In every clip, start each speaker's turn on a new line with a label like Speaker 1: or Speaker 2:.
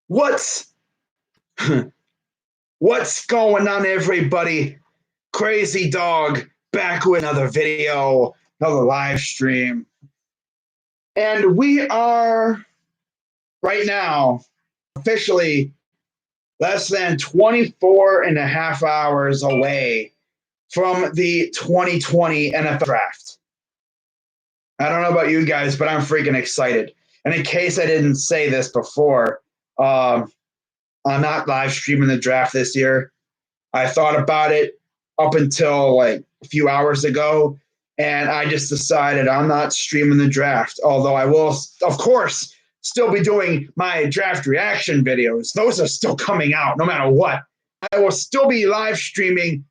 Speaker 1: What's what's going on, everybody? Crazy Dog back with another video, another live stream. And we are right now officially less than 24 and a half hours away from the 2020 NFL draft. I don't know about you guys, but I'm freaking excited. And in case I didn't say this before, I'm not live streaming the draft this year. I thought about it up until like a few hours ago, and I just decided I'm not streaming the draft. Although I will, of course, still be doing my draft reaction videos. Those are still coming out no matter what. I will still be live streaming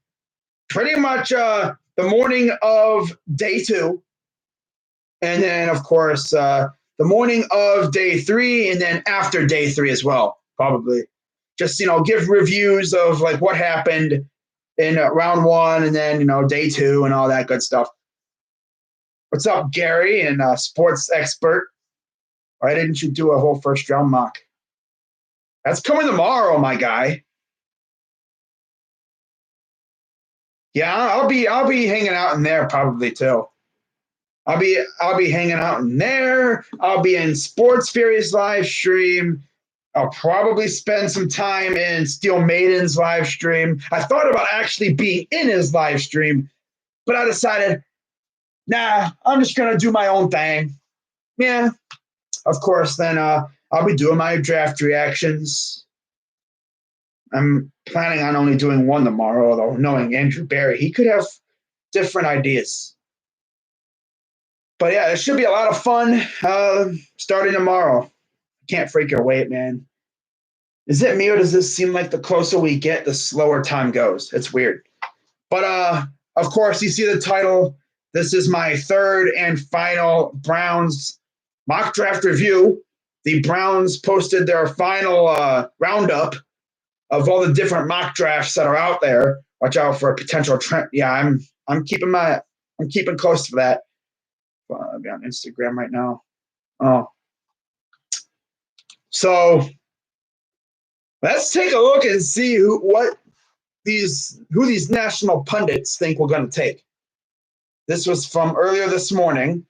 Speaker 1: pretty much the morning of day 2. And then, of course, the morning of day 3, and then after day 3 as well, probably. Just, give reviews of like what happened in round 1 and then, day 2 and all that good stuff. What's up, Gary, and sports expert? Why didn't you do a whole first round mock? That's coming tomorrow, my guy. Yeah, I'll be hanging out in there probably too. I'll be hanging out in there. I'll be in Sports Furious live stream. I'll probably spend some time in Steel Maiden's live stream. I thought about actually being in his live stream, but I decided, nah, I'm just gonna do my own thing. Yeah, of course. Then I'll be doing my draft reactions. I'm planning on only doing one tomorrow, although knowing Andrew Berry, he could have different ideas. But yeah, it should be a lot of fun starting tomorrow. Can't freaking wait, man. Is it me, or does this seem like the closer we get, the slower time goes? It's weird. But of course, you see the title. This is my third and final Browns mock draft review. The Browns posted their final roundup of all the different mock drafts that are out there. Watch out for a potential trend. Yeah, I'm keeping close to that. I'll be on Instagram right now. Oh, so let's take a look and see who these national pundits think we're going to take. This was from earlier this morning.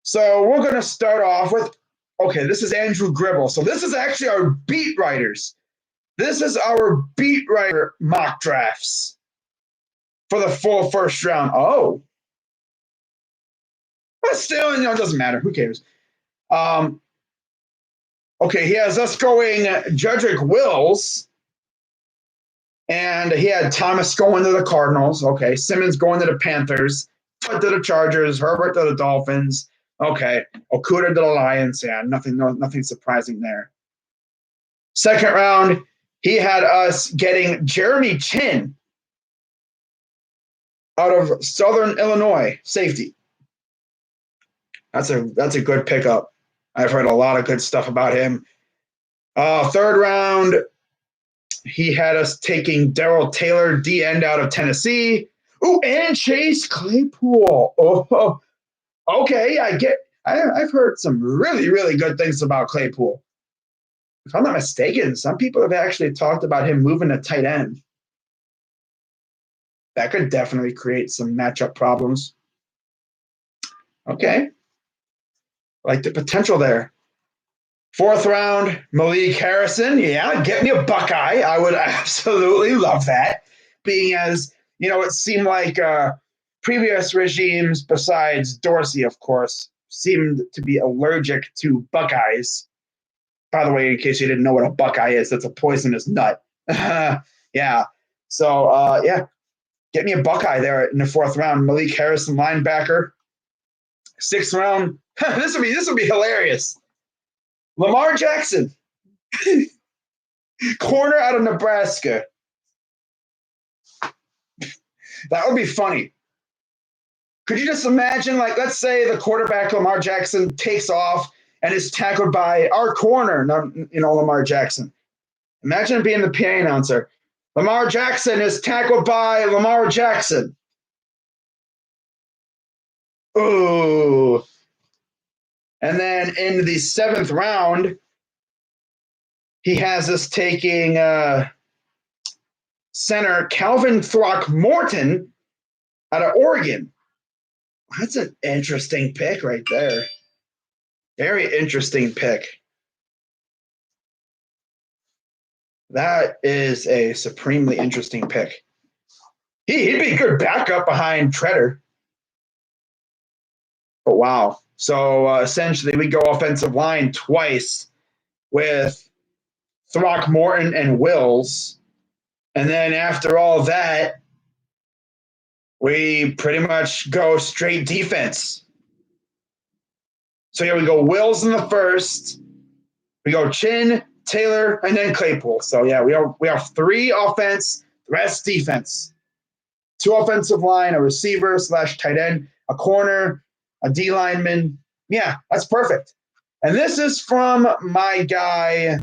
Speaker 1: So we're going to start off with, okay, this is Andrew Gribble. So this is actually our beat writers. This is our beat writer mock drafts for the full first round. Oh. But still, it doesn't matter. Who cares? Okay, he has us going Jedrick Wills, and he had Thomas going to the Cardinals. Okay, Simmons going to the Panthers, to the Chargers, Herbert to the Dolphins. Okay, Okudah to the Lions. Yeah, nothing surprising there. Second round, he had us getting Jeremy Chinn out of Southern Illinois, safety. That's a good pickup. I've heard a lot of good stuff about him. Third round, he had us taking Darrell Taylor, D end out of Tennessee. Oh, and Chase Claypool. Oh, okay. I've heard some really, really good things about Claypool. If I'm not mistaken, some people have actually talked about him moving to tight end. That could definitely create some matchup problems. Okay. Like the potential there. Fourth round, Malik Harrison. Yeah, get me a Buckeye. I would absolutely love that. Being as, it seemed like previous regimes, besides Dorsey, of course, seemed to be allergic to Buckeyes. By the way, in case you didn't know what a Buckeye is, that's a poisonous nut. Yeah. So, get me a Buckeye there in the fourth round. Malik Harrison, linebacker. Sixth round, this would be hilarious. Lamar Jackson, corner out of Nebraska. That would be funny. Could you just imagine, like, let's say the quarterback Lamar Jackson takes off and is tackled by our corner, Lamar Jackson. Imagine being the PA announcer. Lamar Jackson is tackled by Lamar Jackson. Ooh. And then in the seventh round, he has us taking center Calvin Throckmorton out of Oregon. That's an interesting pick right there. Very interesting pick. That is a supremely interesting pick. He'd be a good backup behind Treader. But wow. So essentially, we go offensive line twice with Throckmorton and Wills. And then after all that, we pretty much go straight defense. So here we go Wills in the first. We go Chin, Taylor, and then Claypool. So yeah, we have 3 offense, the rest defense. 2 offensive line, a receiver / tight end, a corner, a D lineman. Yeah, that's perfect. And this is from my guy,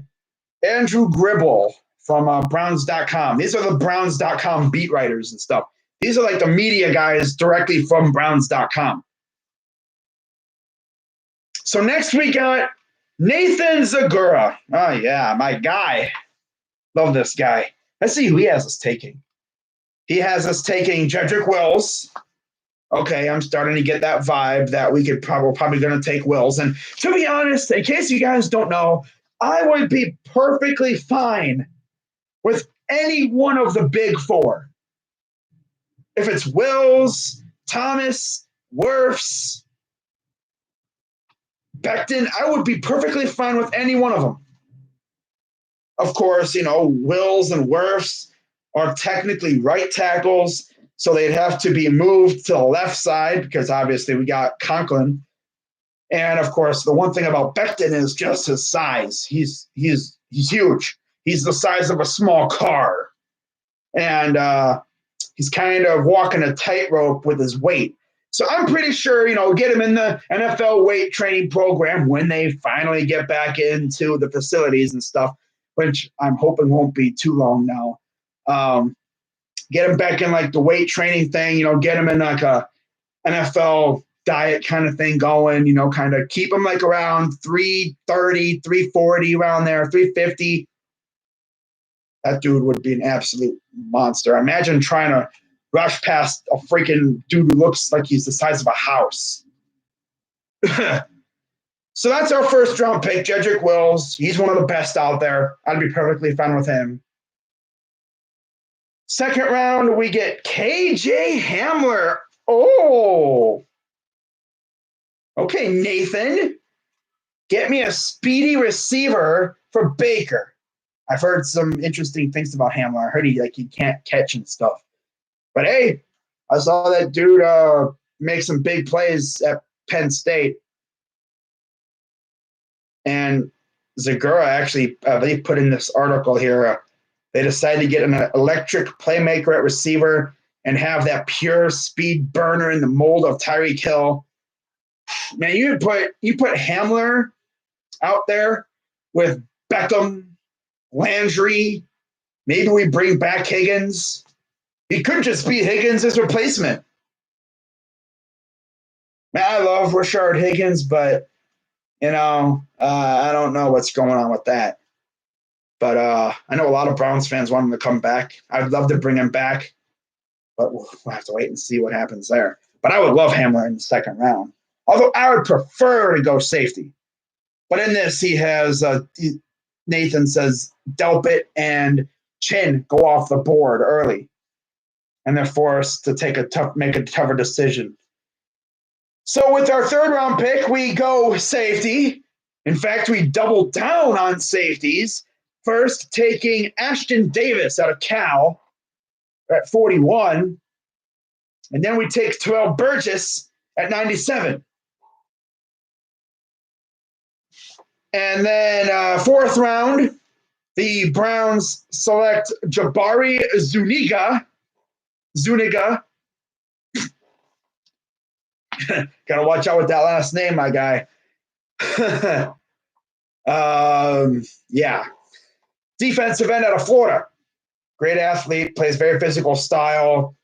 Speaker 1: Andrew Gribble from Browns.com. These are the Browns.com beat writers and stuff. These are like the media guys directly from Browns.com. So next we got Nathan Zegura. Oh, yeah, my guy. Love this guy. Let's see who he has us taking. He has us taking Jedrick Wills. Okay, I'm starting to get that vibe that we could probably going to take Wills. And to be honest, in case you guys don't know, I would be perfectly fine with any one of the big 4. If it's Wills, Thomas, Wirfs, Becton, I would be perfectly fine with any one of them. Of course, Wills and Wirfs are technically right tackles, so they'd have to be moved to the left side because obviously we got Conklin. And of course, the one thing about Becton is just his size. He's huge. He's the size of a small car. And he's kind of walking a tightrope with his weight. So I'm pretty sure, get him in the NFL weight training program when they finally get back into the facilities and stuff, which I'm hoping won't be too long now. Get him back in like the weight training thing, get him in like a NFL diet kind of thing going, kind of keep him like around 330, 340 around there, 350. That dude would be an absolute monster. Imagine trying to rush past a freaking dude who looks like he's the size of a house. So that's our first round pick, Jedrick Wills. He's one of the best out there. I'd be perfectly fine with him. Second round, we get KJ Hamler. Oh. Okay, Nathan. Get me a speedy receiver for Baker. I've heard some interesting things about Hamler. I heard he can't catch and stuff. But hey, I saw that dude make some big plays at Penn State. And Zegura actually, they put in this article here, they decided to get an electric playmaker at receiver and have that pure speed burner in the mold of Tyreek Hill. Man, you put Hamler out there with Beckham, Landry. Maybe we bring back Higgins. He could just be Higgins' replacement. Man, I love Rashard Higgins, but I don't know what's going on with that. But I know a lot of Browns fans want him to come back. I'd love to bring him back, but we'll have to wait and see what happens there. But I would love Hamler in the second round. Although I would prefer to go safety. But in this, he has Nathan says Delpit and Chin go off the board early. And they're forced to make a tougher decision. So with our third round pick, we go safety. In fact, we double down on safeties. First, taking Ashton Davis out of Cal at 41. And then we take Terrell Burgess at 97. And then fourth round, the Browns select Jabari Zuniga. Gotta watch out with that last name, my guy. Yeah. Defensive end out of Florida. Great athlete, plays very physical style,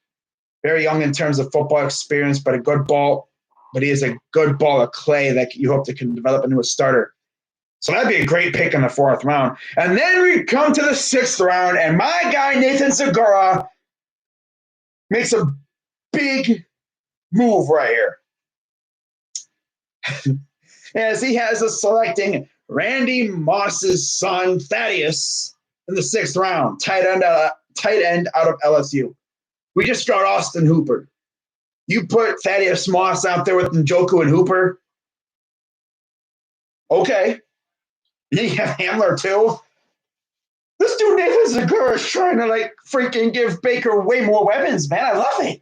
Speaker 1: very young in terms of football experience, but a good ball. But he is a good ball of clay that you hope to can develop into a starter. So that'd be a great pick in the 4th round. And then we come to the 6th round, and my guy Nathan Segura makes a big move right here. As he has us selecting Randy Moss's son, Thaddeus, in the 6th round, tight end out of LSU. We just got Austin Hooper. You put Thaddeus Moss out there with Njoku and Hooper. Okay. And then you have Hamler too. This dude Nathan Segura is trying to like freaking give Baker way more weapons, man. I love it.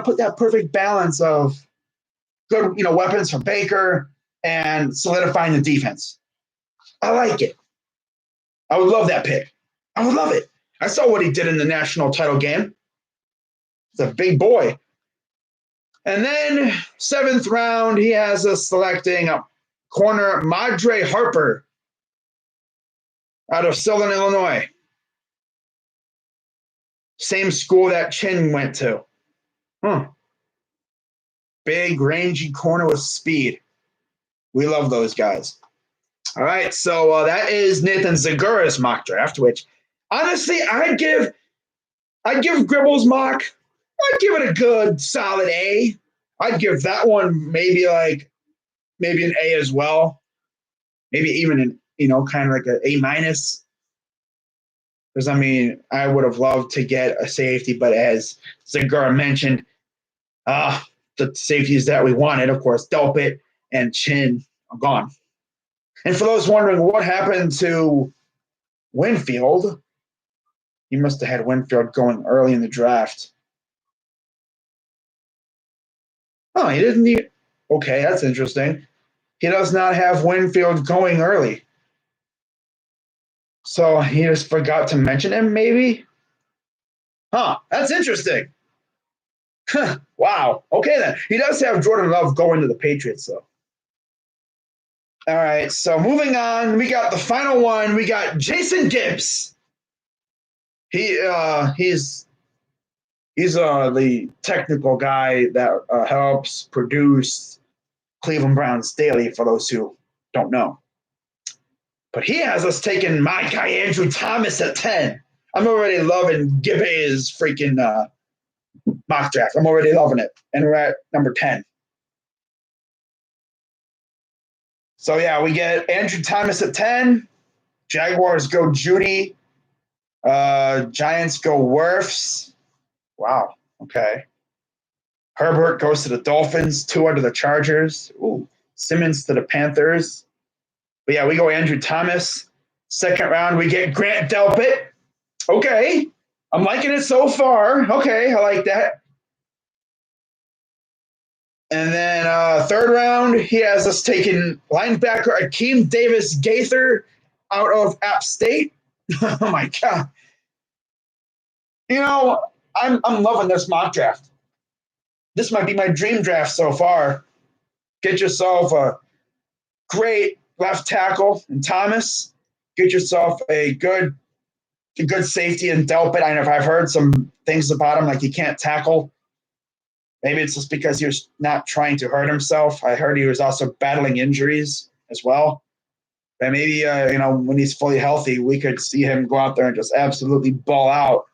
Speaker 1: Put that perfect balance of good, weapons for Baker and solidifying the defense. I like it. I would love that pick. I would love it. I saw what he did in the national title game. He's a big boy. And then 7th round, he has us selecting a corner Madre Harper out of Southern Illinois. Same school that Chin went to. Big, rangy corner with speed. We love those guys. All right, so that is Nathan Segura's mock draft, which honestly, I'd give Gribble's mock, I'd give it a good solid A. I'd give that one maybe an A as well. Maybe even an, kind of like an A minus. Because, I would have loved to get a safety, but as Segura mentioned, the safeties that we wanted, of course, Delpit and Chin are gone. And for those wondering what happened to Winfield, he must have had Winfield going early in the draft. Oh, he didn't need. Okay, that's interesting. He does not have Winfield going early. So he just forgot to mention him, maybe? That's interesting. Wow. Okay, then. He does have Jordan Love going to the Patriots, though. All right, so moving on, we got the final one. We got Jason Gibbs. He's the technical guy that helps produce Cleveland Browns Daily, for those who don't know. But he has us taking my guy Andrew Thomas at 10. I'm already loving Gibbs' freaking mock draft. I'm already loving it. And we're at number 10. So, yeah, we get Andrew Thomas at 10. Jaguars go Judy. Giants go Wirfs. Wow. Okay. Herbert goes to the Dolphins. 2 under the Chargers. Ooh. Simmons to the Panthers. But, yeah, we go Andrew Thomas. 2nd round, we get Grant Delpit. Okay. I'm liking it so far. Okay, I like that. And then 3rd round, he has us taking linebacker Akeem Davis Gaither out of App State. Oh, my God. I'm loving this mock draft. This might be my dream draft so far. Get yourself a great left tackle in Thomas. Get yourself a good safety in Delpit. I've heard some things about him, like he can't tackle. Maybe it's just because he was not trying to hurt himself. I heard he was also battling injuries as well. But maybe, when he's fully healthy, we could see him go out there and just absolutely ball out.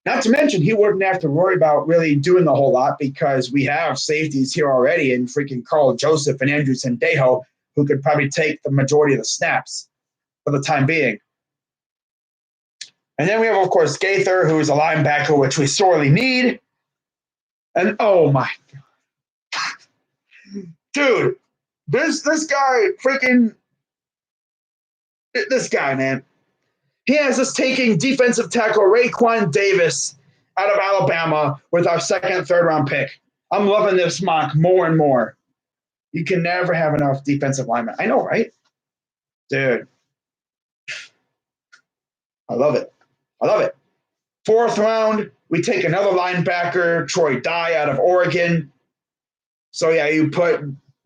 Speaker 1: Not to mention, he wouldn't have to worry about really doing the whole lot because we have safeties here already in freaking Carl Joseph and Andrew Sendejo, who could probably take the majority of the snaps for the time being. And then we have, of course, Gaither, who is a linebacker, which we sorely need. And oh my God. Dude, this guy freaking this guy, man. He has us taking defensive tackle Raekwon Davis out of Alabama with our 2nd, 3rd round pick. I'm loving this mock more and more. You can never have enough defensive linemen. I know, right? Dude. I love it. 4th round, we take another linebacker, Troy Dye out of Oregon. So, yeah, you put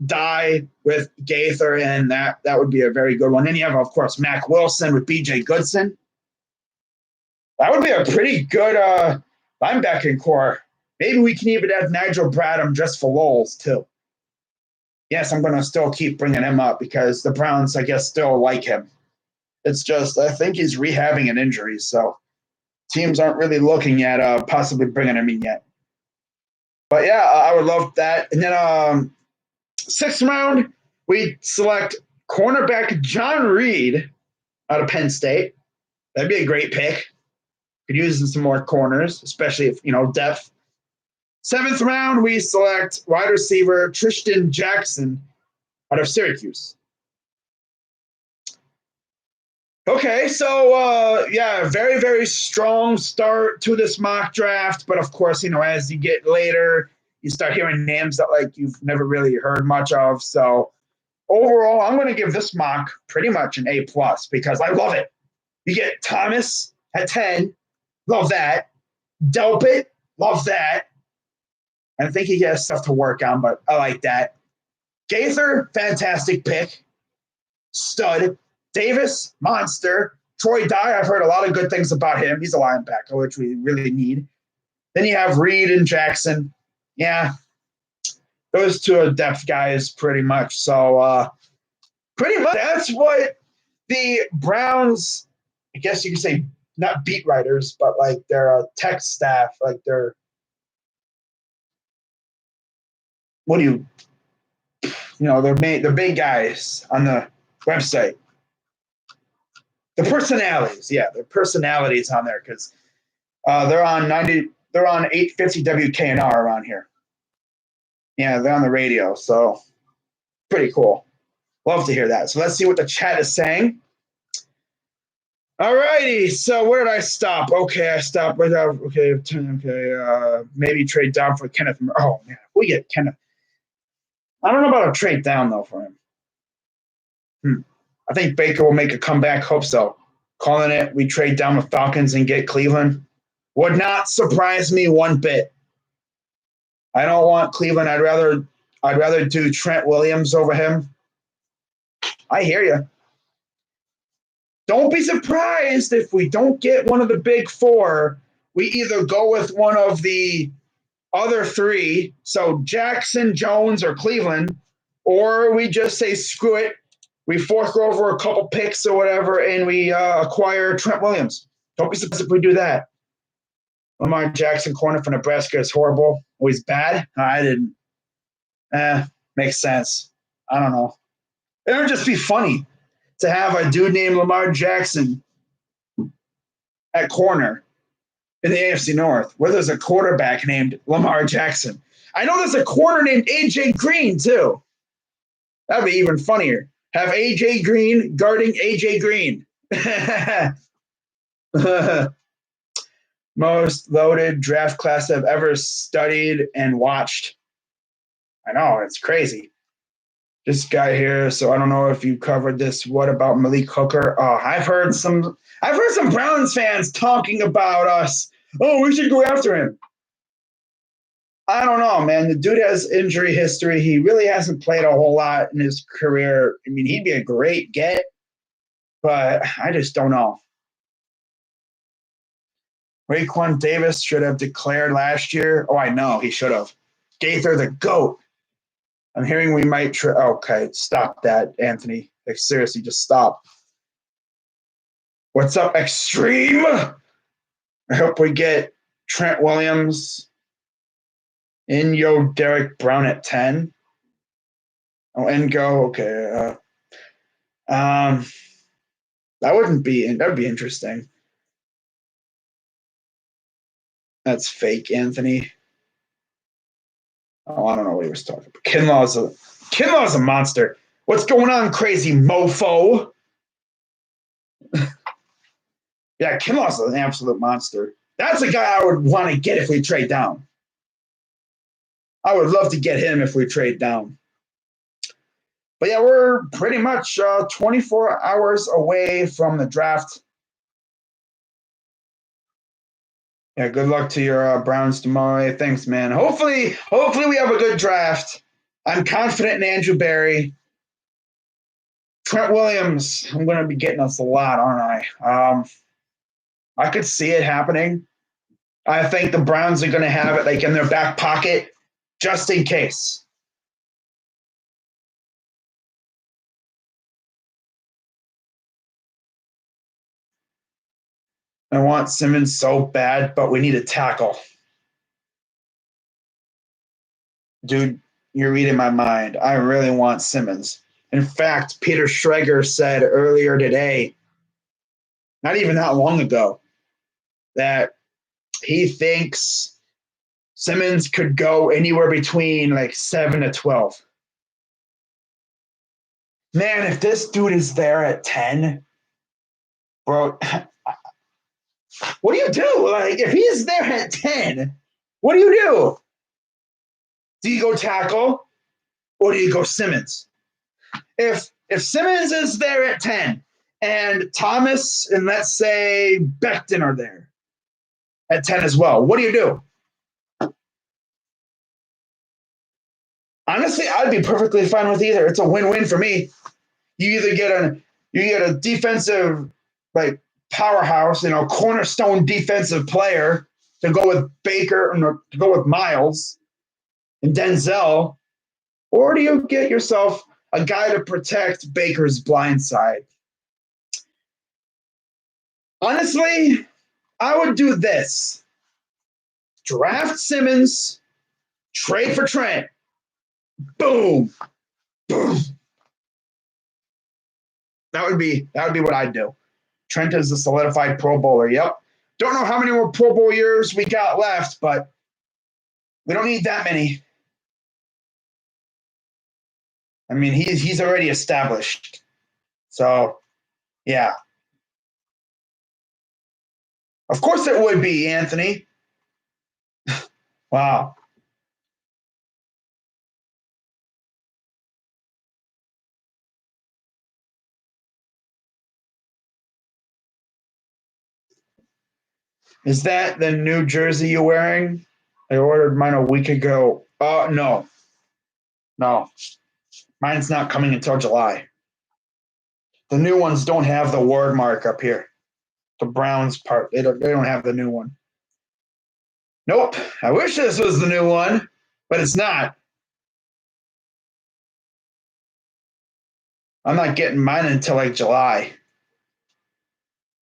Speaker 1: Dye with Gaither, and that would be a very good one. Then you have, of course, Mack Wilson with B.J. Goodson. That would be a pretty good linebacking core. Maybe we can even add Nigel Bradham just for lulz, too. yes, I'm going to still keep bringing him up because the Browns, I guess, still like him. It's just I think he's rehabbing an injury, so teams aren't really looking at possibly bringing him in yet. But yeah, I would love that. And then sixth round, we select cornerback John Reed out of Penn State. That'd be a great pick. Could use some more corners, especially if depth. Seventh round, we select wide receiver Tristan Jackson out of Syracuse. Okay, so yeah, very, very strong start to this mock draft. But of course, as you get later, you start hearing names that you've never really heard much of. So overall, I'm going to give this mock pretty much an A+ because I love it. You get Thomas at 10, love that. Delpit, love that. I think he has stuff to work on, but I like that. Gaither, fantastic pick. Stud. Davis, monster. Troy Dye, I've heard a lot of good things about him. He's a linebacker, which we really need. Then you have Reed and Jackson. Yeah, those two are depth guys pretty much. So pretty much that's what the Browns, I guess you could say, not beat writers, but their tech staff, their they're big guys on the website. The personalities, the personalities on there because they're on 850 WKNR around here. Yeah, they're on the radio, so pretty cool. Love to hear that. So let's see what the chat is saying. All righty, so where did I stop? Okay, I stopped right out. Okay, maybe trade down for Kenneth. Oh man, we get Kenneth. I don't know about a trade down though for him. I think Baker will make a comeback. Hope so. Calling it, we trade down with Falcons and get Cleveland. Would not surprise me one bit. I don't want Cleveland. I'd rather do Trent Williams over him. I hear you. Don't be surprised if we don't get one of the big four. We either go with one of the other three, so Jackson, Jones, or Cleveland, or we just say screw it. We fork over a couple picks or whatever, and we acquire Trent Williams. Don't be surprised if we do that. Lamar Jackson, corner for Nebraska, is horrible. Oh, he's bad? I didn't. Makes sense. I don't know. It would just be funny to have a dude named Lamar Jackson at corner in the AFC North, where there's a quarterback named Lamar Jackson. I know there's a corner named A.J. Green, too. That'd be even funnier. Have A.J. Green guarding A.J. Green. Most loaded draft class I've ever studied and watched. I know, it's crazy. This guy here, so I don't know if you covered this. What about Malik Hooker? Oh, I've heard some Browns fans talking about us. Oh, we should go after him. I don't know, man. The dude has injury history. He really hasn't played a whole lot in his career. I mean, he'd be a great get, but I just don't know. Raekwon Davis should have declared last year. Oh, I know. He should have. Gaither the GOAT. I'm hearing we might okay, stop that, Anthony. Seriously, just stop. What's up, Extreme? I hope we get Trent Williams. Derek Brown at 10. Oh, Ngo, okay. That'd be interesting. That's fake, Anthony. Oh, I don't know what he was talking about. Kinlaw's a monster. What's going on, crazy mofo? Yeah, Kinlaw's an absolute monster. That's a guy I would want to get if we trade down. I would love to get him if we trade down. But yeah, we're pretty much 24 hours away from the draft. Yeah, good luck to your Browns tomorrow. Thanks, man. Hopefully we have a good draft. I'm confident in Andrew Berry. Trent Williams, I'm going to be getting us a lot, aren't I? I could see it happening. I think the Browns are going to have it in their back pocket just in case. I want Simmons so bad, but we need a tackle. Dude, you're reading my mind. I really want Simmons. In fact, Peter Schrager said earlier today, not even that long ago, that he thinks Simmons could go anywhere between like 7 to 12. Man, if this dude is there at 10, bro, what do you do? Like, if he's there at 10, what do you do? Do you go tackle or do you go Simmons? If Simmons is there at 10 and Thomas and let's say Becton are there at 10 as well, what do you do? Honestly, I'd be perfectly fine with either. It's a win-win for me. You either get a defensive like powerhouse, cornerstone defensive player to go with Baker or to go with Miles and Denzel, or do you get yourself a guy to protect Baker's blind side? Honestly, I would do this. Draft Simmons, trade for Trent. Boom. Boom. That would be what I'd do. Trent is a solidified Pro Bowler. Yep. Don't know how many more Pro Bowl years we got left, but we don't need that many. I mean, he's already established. So, yeah. Of course it would be, Anthony. Wow. Is that the new jersey you're wearing? I ordered mine a week ago. No. No. Mine's not coming until July. The new ones don't have the word mark up here. The Browns part. They don't have the new one. Nope. I wish this was the new one, but it's not. I'm not getting mine until like July.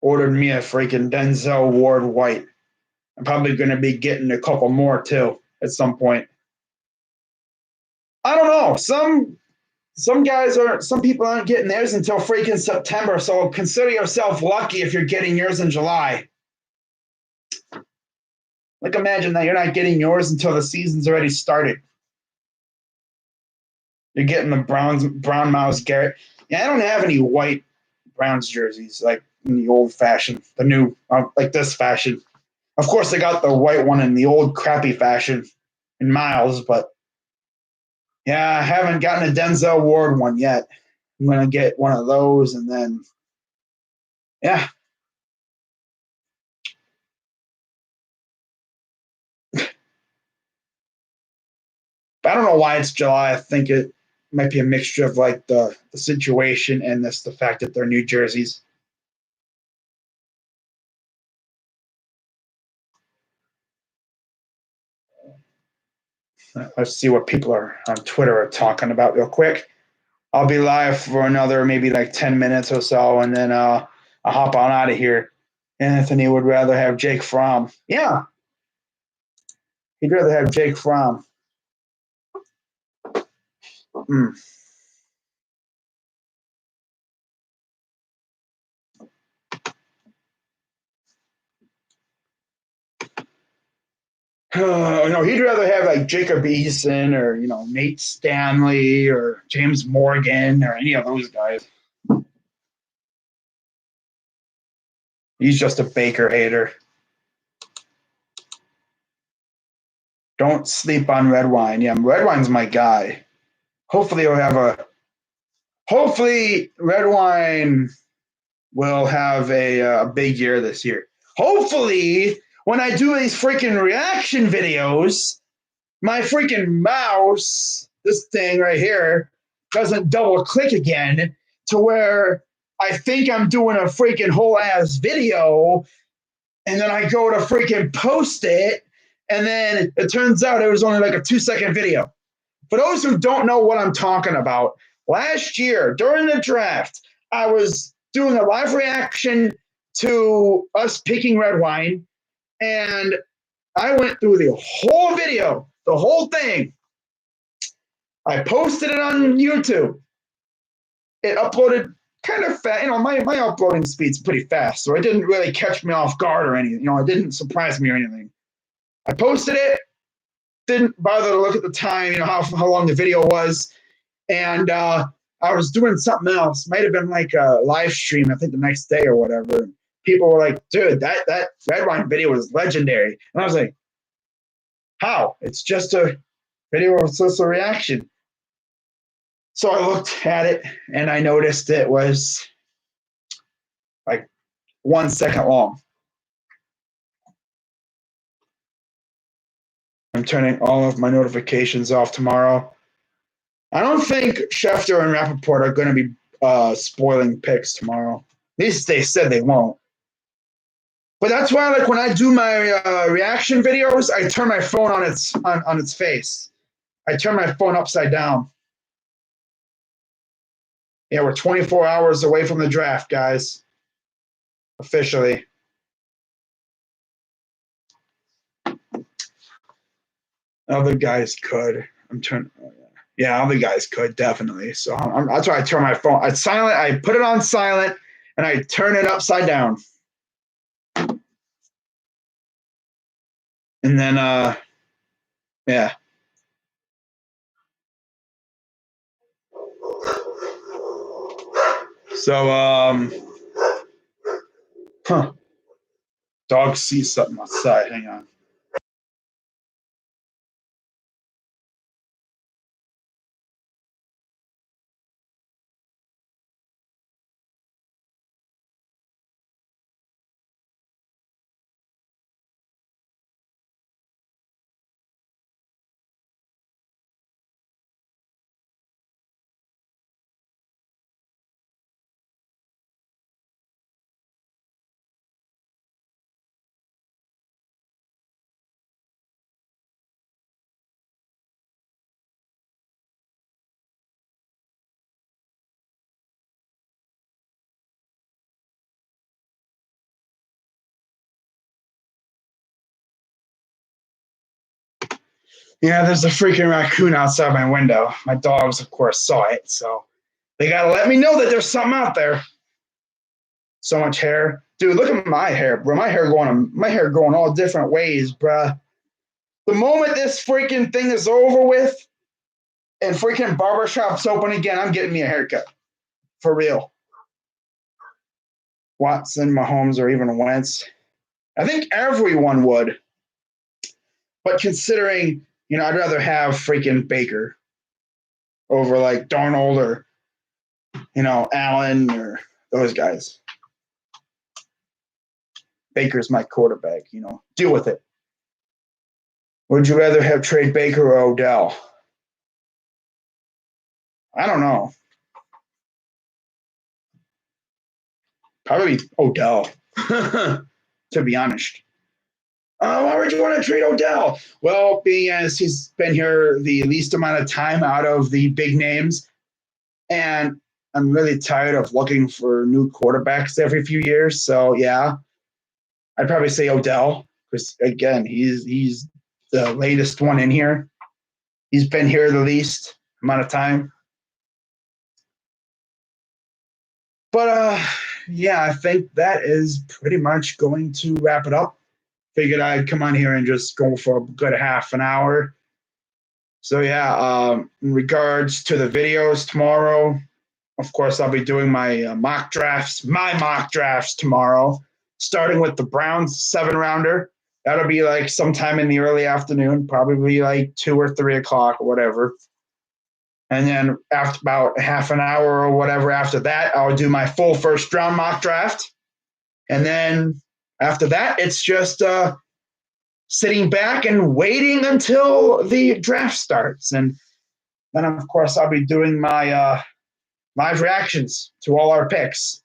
Speaker 1: Ordered me a freaking Denzel Ward White. I'm probably going to be getting a couple more too at some point. I don't know. Some people aren't getting theirs until freaking September. So consider yourself lucky if you're getting yours in July. Like imagine that you're not getting yours until the season's already started. You're getting the brown mouse Garrett. Yeah, I don't have any white Browns jerseys like in the old fashion, the new like this fashion. Of course, I got the white one in the old crappy fashion in Miles, but yeah, I haven't gotten a Denzel Ward one yet. I'm gonna get one of those, and then yeah. But I don't know why it's July. I think it might be a mixture of like the situation and the fact that they're New Jerseys. Let's see what people are on Twitter are talking about real quick. I'll be live for another maybe like 10 minutes or so, and then I'll hop on out of here. Anthony would rather have Jake Fromm. Yeah, he'd rather have Jake Fromm. Mm. No, he'd rather have like Jacob Eason or Nate Stanley or James Morgan or any of those guys. He's just a Baker hater. Don't sleep on Redwine. Yeah, Redwine's my guy. Hopefully Redwine will have a big year this year. Hopefully, when I do these freaking reaction videos, my freaking mouse, this thing right here, doesn't double click again to where I think I'm doing a freaking whole ass video and then I go to freaking post it and then it turns out it was only like a 2-second video. For those who don't know what I'm talking about, last year during the draft, I was doing a live reaction to us picking red wine, and I went through the whole video, the whole thing. I posted it on YouTube. It uploaded kind of fast. My uploading speed's pretty fast, so it didn't really catch me off guard or anything. It didn't surprise me or anything. I posted it, didn't bother to look at the time, how long the video was, and I was doing something else. Might have been like a live stream, I think the next day or whatever. People were like, dude, that red wine video was legendary. And I was like, how? It's just a video with just a reaction. So I looked at it and I noticed it was like 1 second long. I'm turning all of my notifications off tomorrow. I don't think Schefter and Rappaport are going to be spoiling picks tomorrow. At least they said they won't. But that's why, like, when I do my reaction videos, I turn my phone on its face. I turn my phone upside down. Yeah, we're 24 hours away from the draft, guys. Officially. Other guys could. Yeah, other guys could definitely. So that's why I turn my phone. I put it on silent, and I turn it upside down. And then, yeah. So, dog sees something outside. Hang on. Yeah, there's a freaking raccoon outside my window. My dogs, of course, saw it, so they gotta let me know that there's something out there. So much hair, dude. Look at my hair, bro. My hair going all different ways, bruh. The moment this freaking thing is over with and freaking barbershop's open again, I'm getting me a haircut. For real. Watson, Mahomes, or even Wentz. I think everyone would. But considering, I'd rather have freaking Baker over like Darnold or, Allen or those guys. Baker's my quarterback, deal with it. Would you rather have trade Baker or Odell? I don't know. Probably Odell, to be honest. Why would you want to trade Odell? Well, being as he's been here the least amount of time out of the big names, and I'm really tired of looking for new quarterbacks every few years. So, yeah, I'd probably say Odell because, again, he's the latest one in here. He's been here the least amount of time. But, yeah, I think that is pretty much going to wrap it up. Figured I'd come on here and just go for a good half an hour. So, yeah, in regards to the videos tomorrow, of course, I'll be doing my mock drafts tomorrow, starting with the Browns 7-rounder. That'll be like sometime in the early afternoon, probably like 2 or 3 o'clock or whatever. And then after about half an hour or whatever after that, I'll do my full first round mock draft. And then after that, it's just sitting back and waiting until the draft starts. And then, of course, I'll be doing my live reactions to all our picks.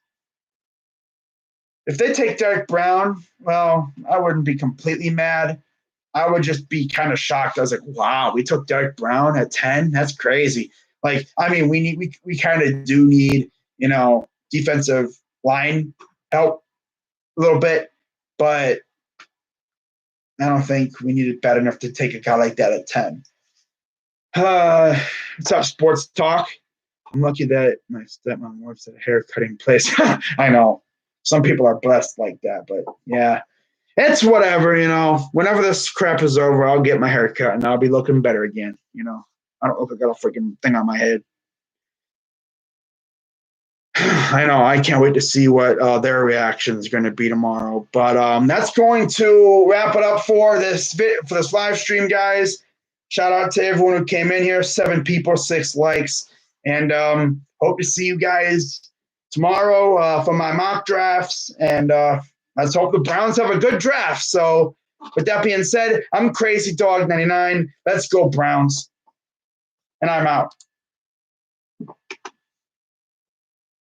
Speaker 1: If they take Derek Brown, well, I wouldn't be completely mad. I would just be kind of shocked. I was like, wow, we took Derek Brown at 10? That's crazy. Like, I mean, we kind of do need, defensive line help. a little bit, but I don't think we need it bad enough to take a guy like that at 10. What's up, sports talk? I'm lucky that my stepmom works at a hair cutting place. I know some people are blessed like that, but yeah, it's whatever, Whenever this crap is over, I'll get my hair cut and I'll be looking better again, I don't look like I got a freaking thing on my head. I know. I can't wait to see what their reaction is going to be tomorrow. But that's going to wrap it up for this live stream, guys. Shout out to everyone who came in here. 7 people, 6 likes, and hope to see you guys tomorrow for my mock drafts. And let's hope the Browns have a good draft. So, with that being said, I'm Crazy Dog 99. Let's go Browns, and I'm out.